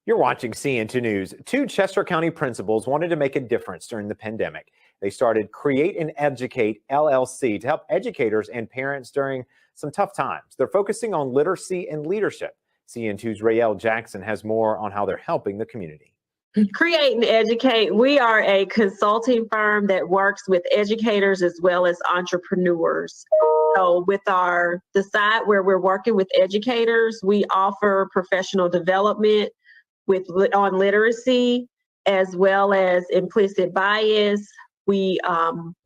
You're watching CN2 News. Two Chester County principals wanted to make a difference during the pandemic. They started R.E.A.L.L and Educate LLC to help educators and parents during some tough times. They're focusing on literacy and leadership. CN2's R.E.A.L.L Jackson has more on how they're helping the community. R.E.A.L and Educate, we are a consulting firm that works with educators as well as entrepreneurs. So with the side where we're working with educators, we offer professional development on literacy as well as implicit bias. We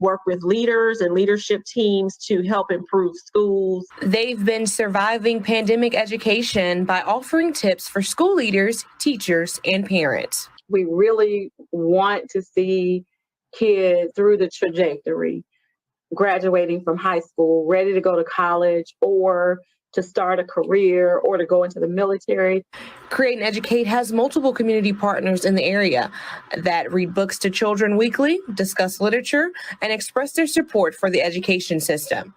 work with leaders and leadership teams to help improve schools. They've been surviving pandemic education by offering tips for school leaders, teachers, and parents. We really want to see kids through the trajectory, graduating from high school, ready to go to college or to start a career or to go into the military. R.E.A.L and Educate has multiple community partners in the area that read books to children weekly, discuss literature, and express their support for the education system.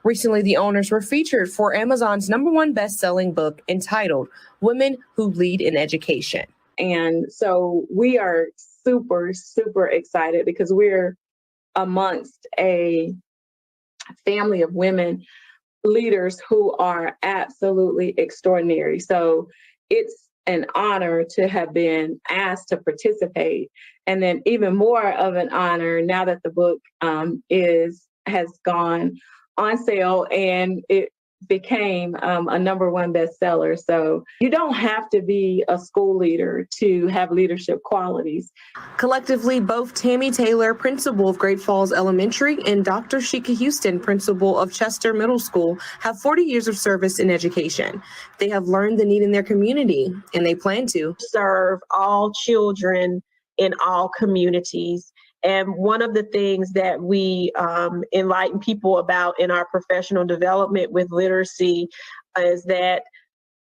Recently, the owners were featured for Amazon's #1 best-selling book entitled Women Who Lead in Education. And so we are super, super excited because we're amongst a family of women leaders who are absolutely extraordinary. So it's an honor to have been asked to participate. And then even more of an honor now that the book has gone on sale and it became a #1 bestseller. So you don't have to be a school leader to have leadership qualities. Collectively, both Tammy Taylor, principal of Great Falls Elementary, and Dr. Sheka Houston, principal of Chester Middle School, have 40 years of service in education. They have learned the need in their community, and they plan to serve all children in all communities. And one of the things that we enlighten people about in our professional development with literacy is that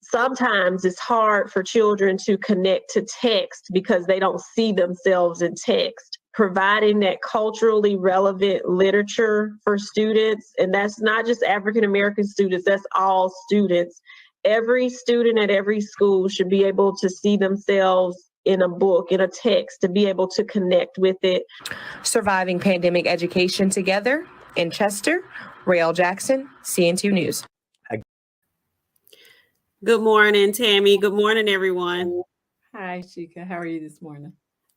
sometimes it's hard for children to connect to text because they don't see themselves in text. Providing that culturally relevant literature for students, and that's not just African American students, that's all students. Every student at every school should be able to see themselves in a book, in a text, to be able to connect with it. Surviving pandemic education together in Chester, R.E.A.L Jackson, CN2 News. Good morning, Tammy. Good morning, everyone. Hi, Sheka. How are you this morning?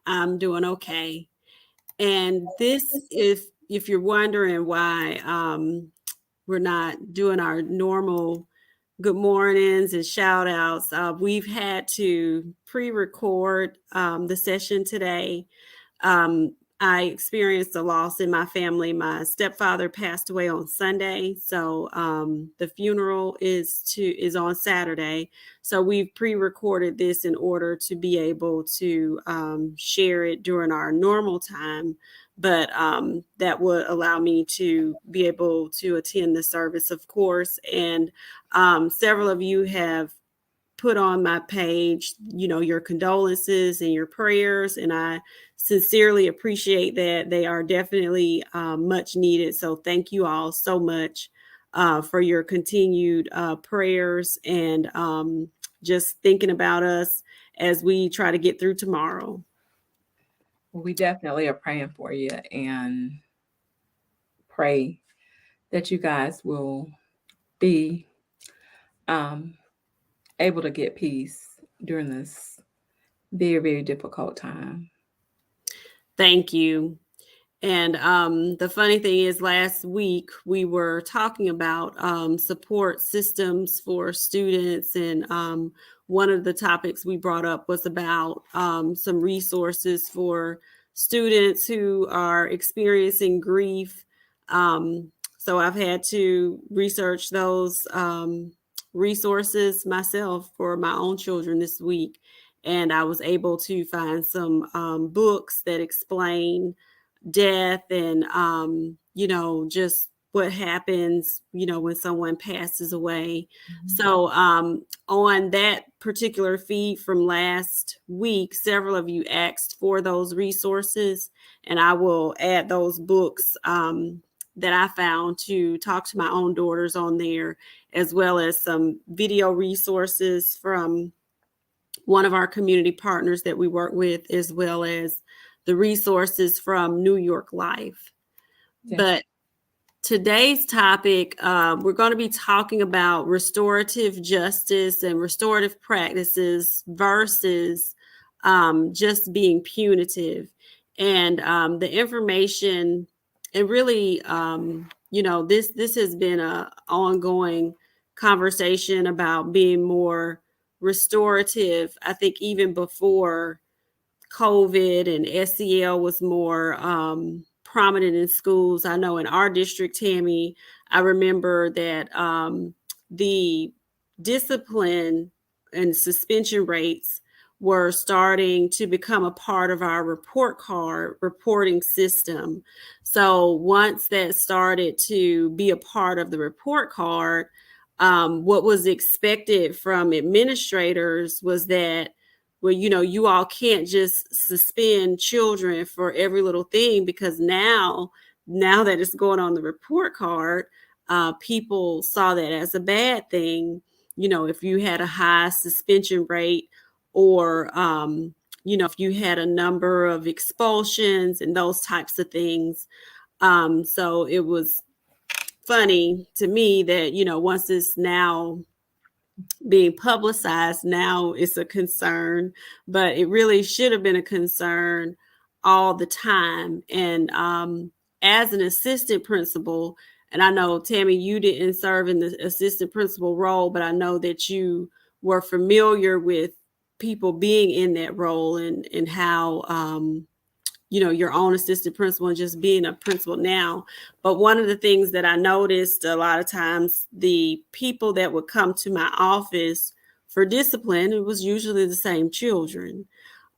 I'm doing okay. And this, if you're wondering why we're not doing our normal good mornings and shout outs, we've had to pre-record the session today. I experienced a loss in my family. My stepfather passed away on Sunday, so the funeral is on Saturday. So we've pre-recorded this in order to be able to share it during our normal time, but that would allow me to be able to attend the service, of course. And several of you have put on my page, your condolences and your prayers, and I sincerely appreciate that. They are definitely much needed. So thank you all so much for your continued prayers and just thinking about us as we try to get through tomorrow. Well, we definitely are praying for you and pray that you guys will be able to get peace during this very, very difficult time. Thank you. And the funny thing is, last week we were talking about support systems for students, and one of the topics we brought up was about some resources for students who are experiencing grief. So I've had to research those resources myself for my own children this week. And I was able to find some books that explain death and, just what happens, when someone passes away. Mm-hmm. So on that particular feed from last week, several of you asked for those resources, and I will add those books that I found to talk to my own daughters on there, as well as some video resources from one of our community partners that we work with, as well as the resources from New York Life. Yeah. But today's topic, we're going to be talking about restorative justice and restorative practices versus just being punitive. And the information, and really, this has been an ongoing conversation about being more restorative. I think even before COVID and SEL was more prominent in schools. I know in our district, Tammy, I remember that the discipline and suspension rates were starting to become a part of our report card reporting system. So once that started to be a part of the report card, what was expected from administrators was that, well, you all can't just suspend children for every little thing, because now that it's going on the report card, people saw that as a bad thing. If you had a high suspension rate, or if you had a number of expulsions and those types of things. So it was funny to me that, once it's now being publicized, now it's a concern, but it really should have been a concern all the time. And as an assistant principal, and I know, Tammy, you didn't serve in the assistant principal role, but I know that you were familiar with people being in that role, and how your own assistant principal and just being a principal now. But one of the things that I noticed a lot of times, the people that would come to my office for discipline, it was usually the same children.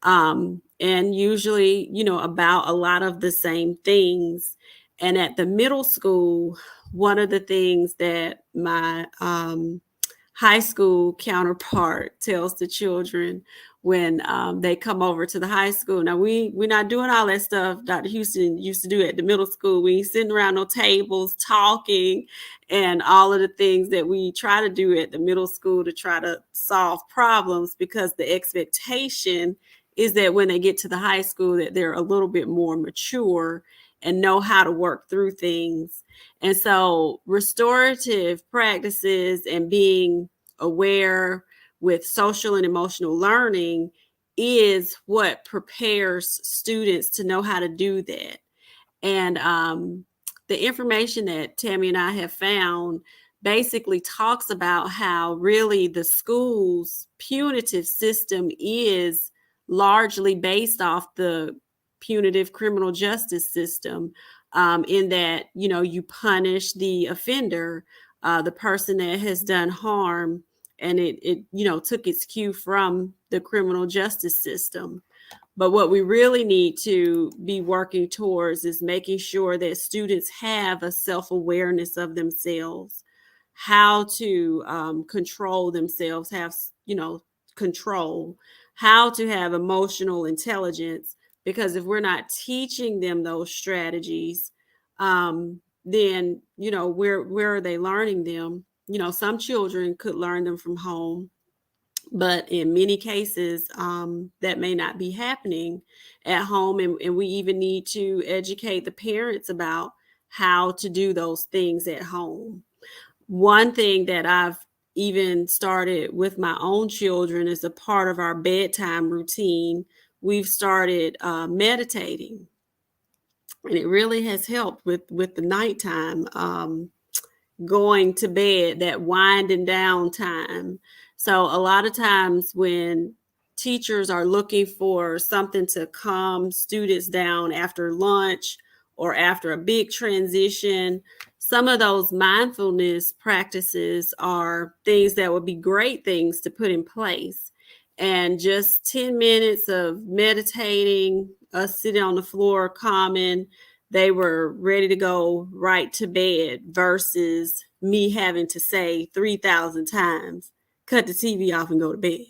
And usually, about a lot of the same things. And at the middle school, one of the things that my high school counterpart tells the children when they come over to the high school. Now, we're not doing all that stuff Dr. Houston used to do at the middle school. We ain't sitting around no tables talking and all of the things that we try to do at the middle school to try to solve problems, because the expectation is that when they get to the high school, that they're a little bit more mature and know how to work through things. And so restorative practices and being aware with social and emotional learning is what prepares students to know how to do that. And the information that Tammy and I have found basically talks about how really the school's punitive system is largely based off the punitive criminal justice system, in that, you punish the offender, the person that has done harm, and it took its cue from the criminal justice system. But what we really need to be working towards is making sure that students have a self-awareness of themselves, how to control themselves, have, control, how to have emotional intelligence. Because if we're not teaching them those strategies, then, where are they learning them? Some children could learn them from home, but in many cases, that may not be happening at home. And we even need to educate the parents about how to do those things at home. One thing that I've even started with my own children as a part of our bedtime routine, we've started meditating. And it really has helped with the nighttime, going to bed, that winding down time. So a lot of times when teachers are looking for something to calm students down after lunch or after a big transition, some of those mindfulness practices are things that would be great things to put in place. And just 10 minutes of meditating, us sitting on the floor, calming, they were ready to go right to bed, versus me having to say 3,000 times, cut the TV off and go to bed.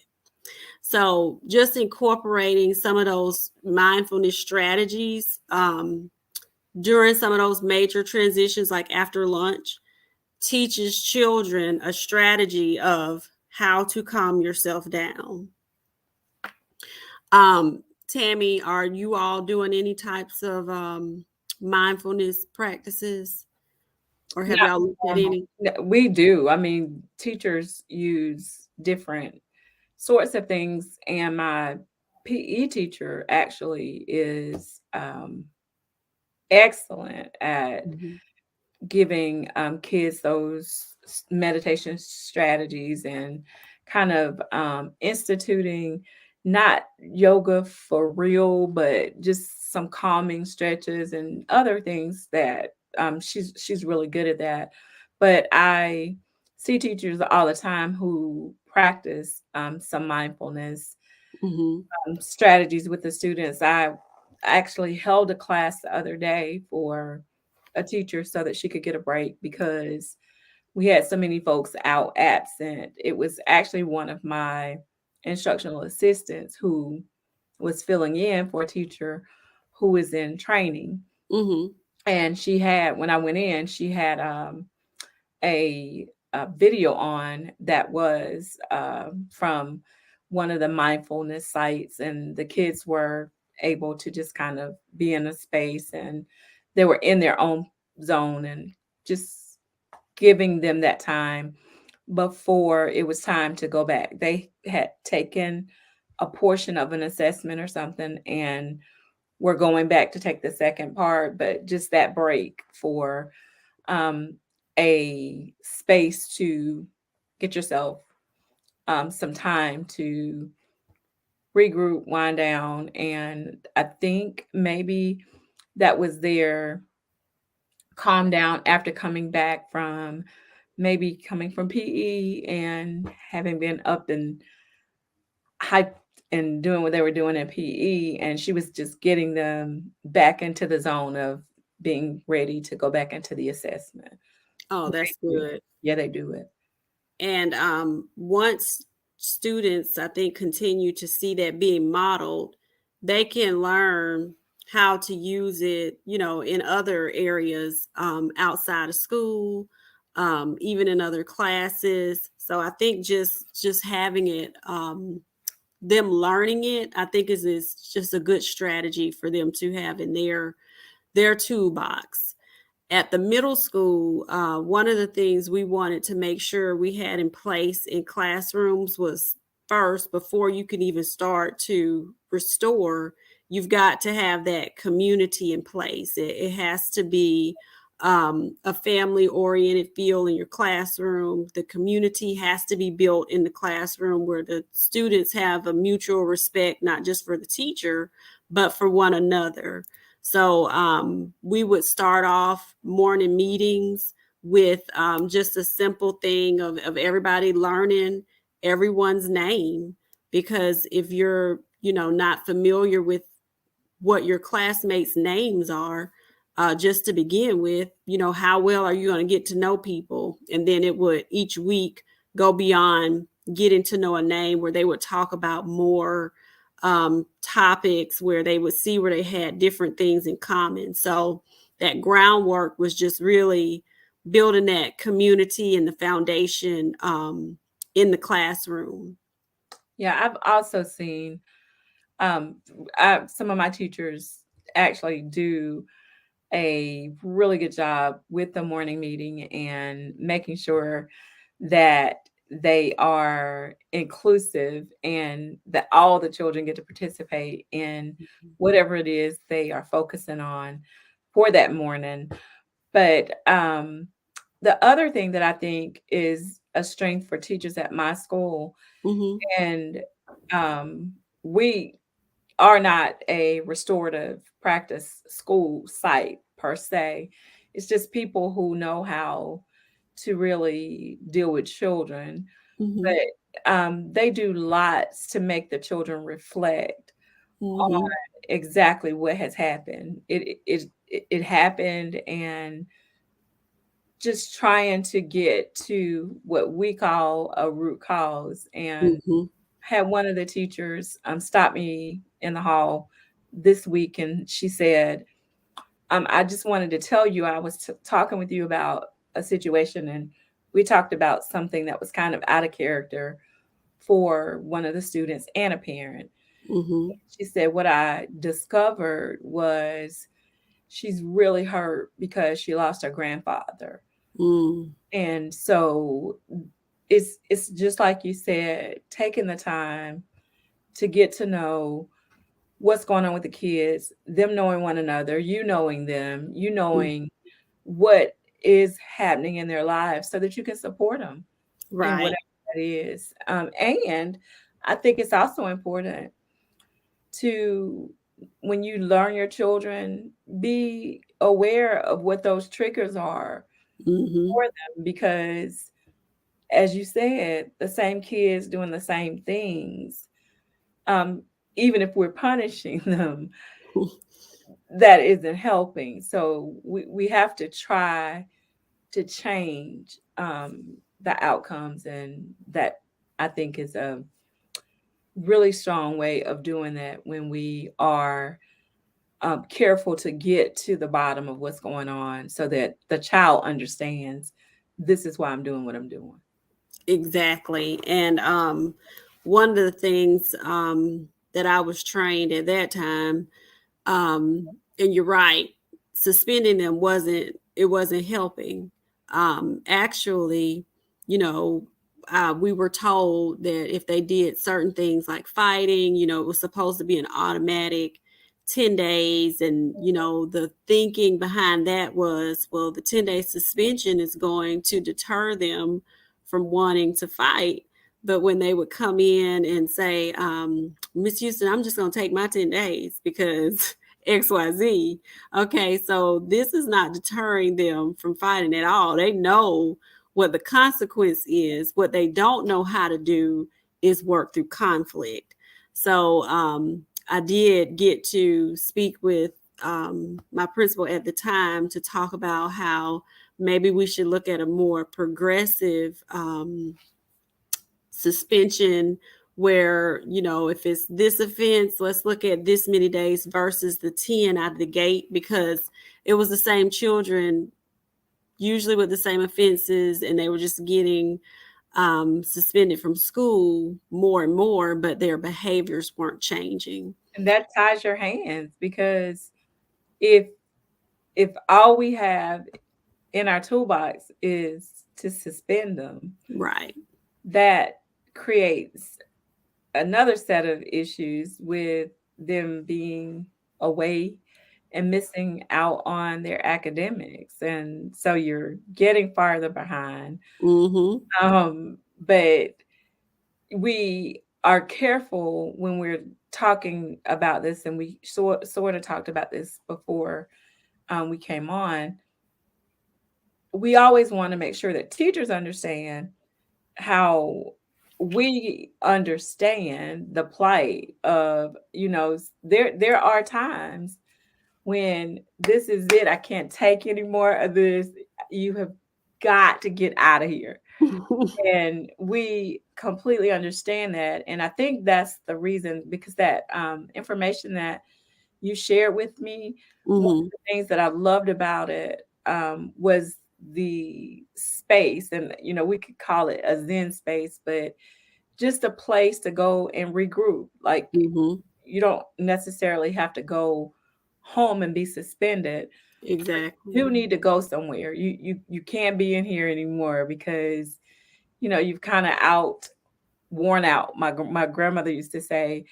So just incorporating some of those mindfulness strategies during some of those major transitions, like after lunch, teaches children a strategy of how to calm yourself down. Tammy, are you all doing any types of mindfulness practices, or have Not y'all looked at any? We do. I mean, teachers use different sorts of things, and my PE teacher actually is excellent at Mhm. giving kids those meditation strategies and kind of instituting not yoga for real, but just some calming stretches and other things that she's really good at that. But I see teachers all the time who practice some mindfulness Mhm. strategies with the students. I actually held a class the other day for a teacher so that she could get a break because we had so many folks out absent. It was actually one of my instructional assistants who was filling in for a teacher who is in training. Mhm. And she had, when I went in, she had a, a video on that was from one of the mindfulness sites, and the kids were able to just kind of be in a space and they were in their own zone and just giving them that time before it was time to go back. They had taken a portion of an assessment or something and were going back to take the second part, but just that break for um, a space to get yourself some time to regroup, wind down. And I think maybe that was their calm down after coming back from maybe coming from PE and having been up and hyped and doing what they were doing in PE. And she was just getting them back into the zone of being ready to go back into the assessment. Oh, They that's do. good. Yeah, they do it. And once students, I think, continue to see that being modeled, they can learn how to use it, in other areas outside of school, even in other classes. So I think just having it, them learning it, I think is just a good strategy for them to have in their toolbox. At the middle school, one of the things we wanted to make sure we had in place in classrooms was, first, before you can even start to restore, you've got to have that community in place. It has to be a family oriented feel in your classroom. The community has to be built in the classroom where the students have a mutual respect, not just for the teacher, but for one another. So we would start off morning meetings with just a simple thing of everybody learning everyone's name. Because if you're, not familiar with what your classmates' names are, just to begin with, how well are you going to get to know people? And then it would each week go beyond getting to know a name, where they would talk about more topics, where they would see where they had different things in common. So that groundwork was just really building that community and the foundation in the classroom. Yeah, I've also seen um, some of my teachers actually do a really good job with the morning meeting and making sure that they are inclusive and that all the children get to participate in whatever it is they are focusing on for that morning. But the other thing that I think is a strength for teachers at my school, Mm-hmm. and we are not a restorative practice school site per se. It's just people who know how to really deal with children. Mm-hmm. But they do lots to make the children reflect on Mm-hmm. exactly what has happened. It happened, and just trying to get to what we call a root cause. And Mm-hmm. had one of the teachers stop me in the hall this week, and she said, I just wanted to tell you, I was talking with you about a situation, and we talked about something that was kind of out of character for one of the students and a parent. Mm-hmm. She said, what I discovered was she's really hurt because she lost her grandfather. Mm. And so it's just like you said, taking the time to get to know what's going on with the kids, them knowing one another, you knowing them, you knowing what is happening in their lives so that you can support them in Right. whatever that is. And I think it's also important to, when you learn your children, be aware of what those triggers are Mm-hmm. for them, because as you said, the same kids doing the same things, um, even if we're punishing them, that isn't helping. So we have to try to change the outcomes, and that I think is a really strong way of doing that when we are careful to get to the bottom of what's going on so that the child understands this is why I'm doing what I'm doing. Exactly. And one of the things that I was trained at that time, and you're right, suspending them wasn't helping. Actually, you know, we were told that if they did certain things like fighting, it was supposed to be an automatic 10 days. And, the thinking behind that was, well, the 10-day suspension is going to deter them from wanting to fight. But when they would come in and say, Miss Houston, I'm just going to take my 10 days because XYZ. Okay, so this is not deterring them from fighting at all. They know what the consequence is. What they don't know how to do is work through conflict. So I did get to speak with my principal at the time to talk about how maybe we should look at a more progressive suspension where, if it's this offense, let's look at this many days versus the 10 out of the gate, because it was the same children, usually with the same offenses, and they were just getting suspended from school more and more, but their behaviors weren't changing. And that ties your hands, because if all we have in our toolbox is to suspend them, Right. that creates another set of issues with them being away and missing out on their academics. And so you're getting farther behind. Mm-hmm. But we are careful when we're talking about this, and we sort of talked about this before we came on. We always want to make sure that teachers understand how we understand the plight of, there are times when this is it, I can't take any more of this, you have got to get out of here. And we completely understand that. And I think that's the reason, because that information that you shared with me, one of Mm-hmm. the things that I loved about it was the space. And, we could call it a Zen space, but just a place to go and regroup. Like, Mm-hmm. you don't necessarily have to go home and be suspended. Exactly. You need to go somewhere. You can't be in here anymore because you've kind of worn out. My grandmother used to say,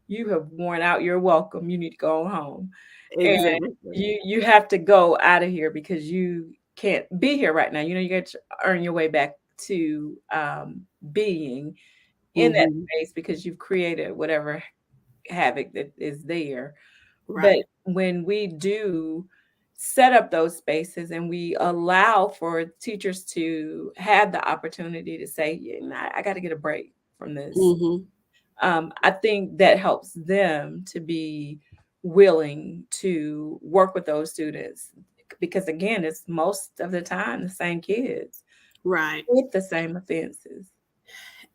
"You have worn out. You're welcome. You need to go home." And Exactly. you have to go out of here because you can't be here right now. You got to earn your way back to being in that Mm-hmm. space because you've created whatever havoc that is there. But Right. when we do set up those spaces and we allow for teachers to have the opportunity to say, yeah, I got to get a break from this, Mm-hmm. I think that helps them to be willing to work with those students. Because again, it's most of the time the same kids Right. with the same offenses.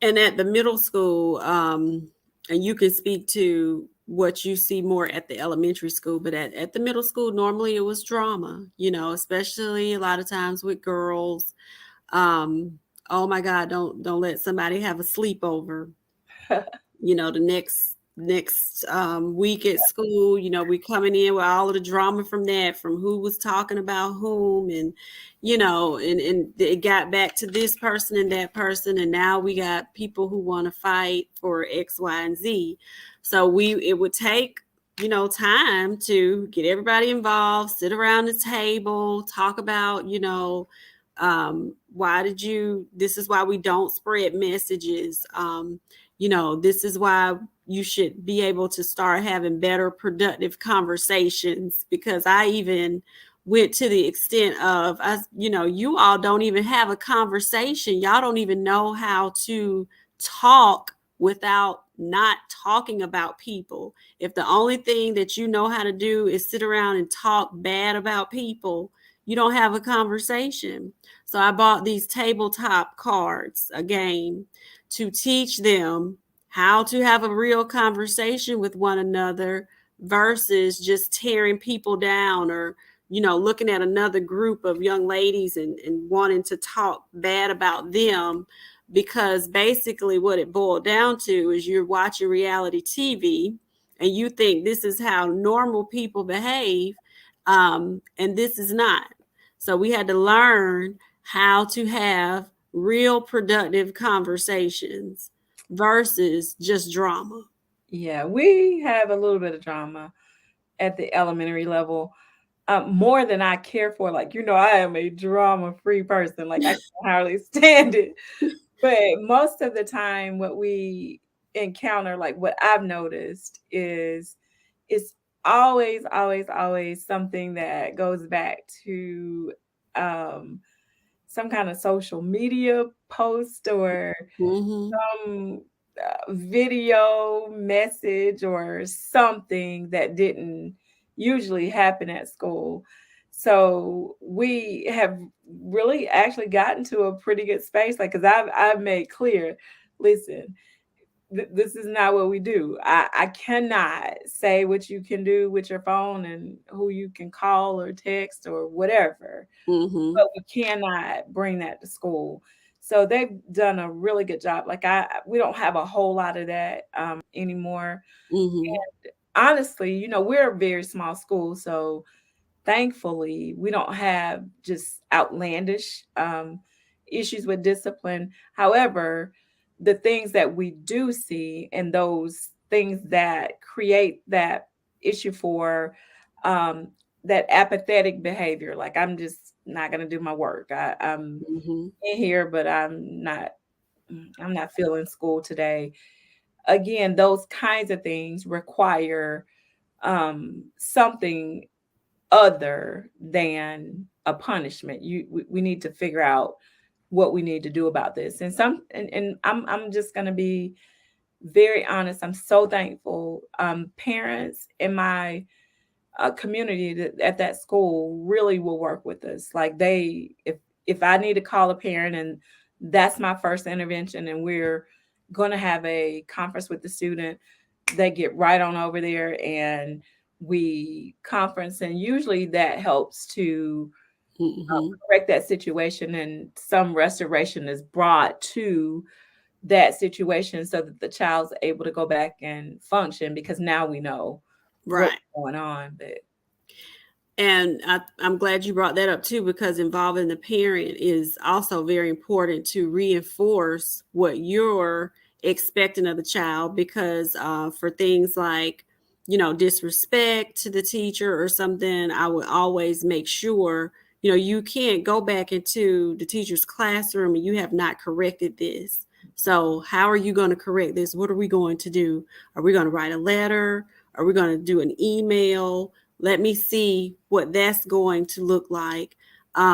And at the middle school, and you can speak to what you see more at the elementary school, but at the middle school, normally it was drama, especially a lot of times with girls. Um, oh my God, don't let somebody have a sleepover. The next week at school, you know, we coming in with all of the drama from that, from who was talking about whom, and you know, and it got back to this person and that person, and now we got people who want to fight for X, Y, and Z. So it would take, you know, time to get everybody involved, sit around the table, talk about, you know, this is why we don't spread messages. You know, this is why you should be able to start having better productive conversations, because I even went to the extent of, you know, you all don't even have a conversation. Y'all don't even know how to talk without not talking about people. If the only thing that you know how to do is sit around and talk bad about people, you don't have a conversation. So I bought these tabletop cards, a game, to teach them how to have a real conversation with one another versus just tearing people down, or, you know, looking at another group of young ladies and wanting to talk bad about them. Because basically what it boiled down to is you're watching reality TV and you think this is how normal people behave, and this is not. So we had to learn how to have real productive conversations versus just drama. Yeah, we have a little bit of drama at the elementary level, more than I care for. Like, you know, I am a drama-free person. Like, I can hardly stand it. But most of the time, what we encounter, like what I've noticed, is it's always, always, always something that goes back to some kind of social media post or Mm-hmm. some video message or something that didn't usually happen at school. So we have really actually gotten to a pretty good space. Like, because I've made clear, listen, this is not what we do. I cannot say what you can do with your phone and who you can call or text or whatever, Mm-hmm. but we cannot bring that to school. So they've done a really good job. Like, we don't have a whole lot of that anymore. Mm-hmm. And honestly, you know, we're a very small school, so thankfully we don't have just outlandish issues with discipline. However, the things that we do see and those things that create that issue for um, that apathetic behavior, like I'm just not going to do my work. I'm Mm-hmm. in here, but I'm not feeling school today. Again, those kinds of things require something other than a punishment. We need to figure out what we need to do about this. And I'm just going to be very honest. I'm so thankful. Parents in my community at that school really will work with us. Like, if I need to call a parent and that's my first intervention, and we're going to have a conference with the student, they get right on over there and we conference, and usually that helps to Mm-hmm. correct that situation, and some restoration is brought to that situation so that the child's able to go back and function, because now we know what's Right. going on. But And I'm glad you brought that up too, because involving the parent is also very important to reinforce what you're expecting of the child. Because for things like, you know, disrespect to the teacher or something, I would always make sure, you know, you can't go back into the teacher's classroom and you have not corrected this. So how are you going to correct this? What are we going to do? Are we going to write a letter? Are we going to do an email? Let me see what that's going to look like,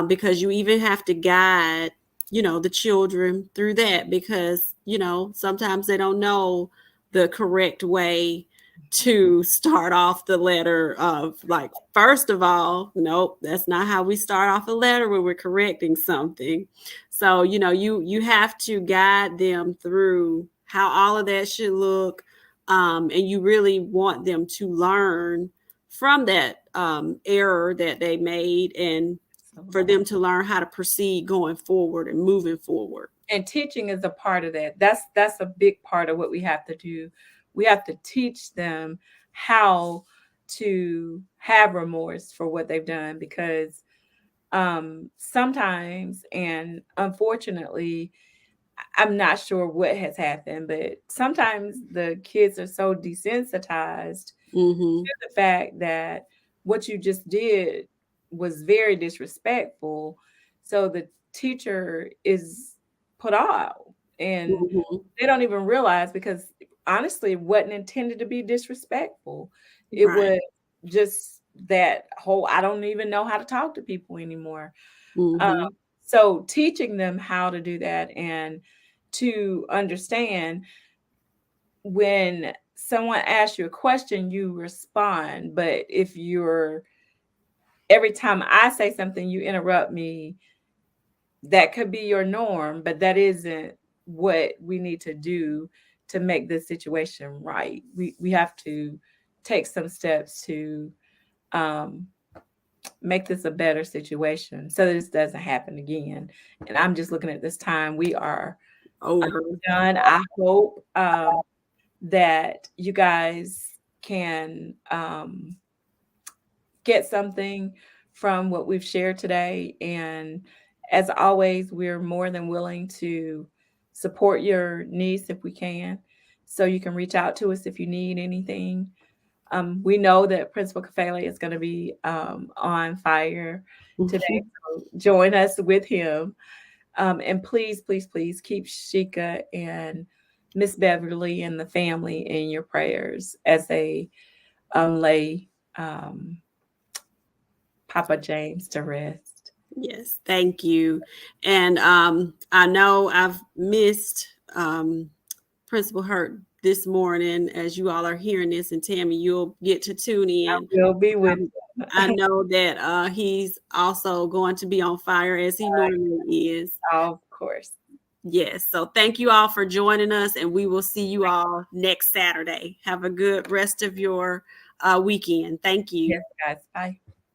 because you even have to guide, you know, the children through that, because, you know, sometimes they don't know the correct way to start off the letter of, like, first of all, nope, that's not how we start off a letter when we're correcting something. So, you know, you have to guide them through how all of that should look, and you really want them to learn from that error that they made, and for them to learn how to proceed going forward and moving forward. and teaching is a part of that. That's a big part of what we have to do we have to teach them how to have remorse for what they've done, because sometimes, and unfortunately, I'm not sure what has happened, but sometimes the kids are so desensitized Mm-hmm. to the fact that what you just did was very disrespectful. So the teacher is put out, and Mm-hmm. they don't even realize, because honestly, it wasn't intended to be disrespectful. It Right. was just that whole, I don't even know how to talk to people anymore. Mm-hmm. So teaching them how to do that, and to understand, when someone asks you a question, you respond. But if you're, every time I say something, you interrupt me, that could be your norm, but that isn't what we need to do to make this situation right. We have to take some steps to um, make this a better situation so that this doesn't happen again. And I'm just looking at this time. We are Over. done. I hope that you guys can get something from what we've shared today. And as always, we're more than willing to support your needs if we can. So you can reach out to us if you need anything. We know that Principal Kafele is going to be on fire today. So join us with him. And please, please, please keep Sheka and Miss Beverly and the family in your prayers as they lay Papa James to rest. Yes, thank you. And I know I've missed Principal Hurt this morning. As you all are hearing this, and Tammy, you'll get to tune I in. will be with you. I know that he's also going to be on fire, as he normally is. Of course. Yes. So thank you all for joining us, and we will see you all next Saturday. Have a good rest of your weekend. Thank you. Yes, guys. Bye.